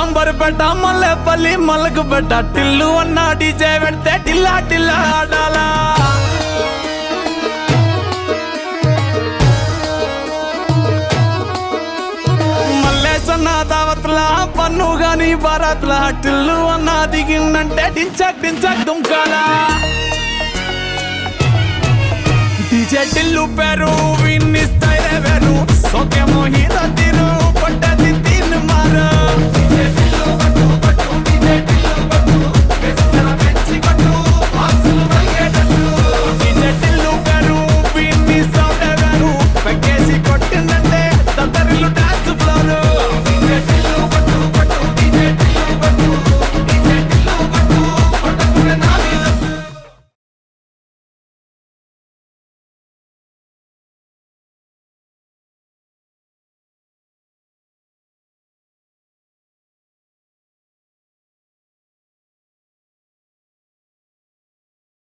అంబర్పేట మల్లెపల్లి మల్లకుపేట టిల్లు అన్న డీజే పెడితే టిల్లా టిల్లా ఆడాలా మల్లేసన్న దావత్ల పన్ను గాని భారత్ల టిల్లు అన్న దిగిందంటే డించక్ డించక్ దుంకాలా డీజే టిల్లు పేరు విన్నిస్తాయి వేరు సోకేమో హీరో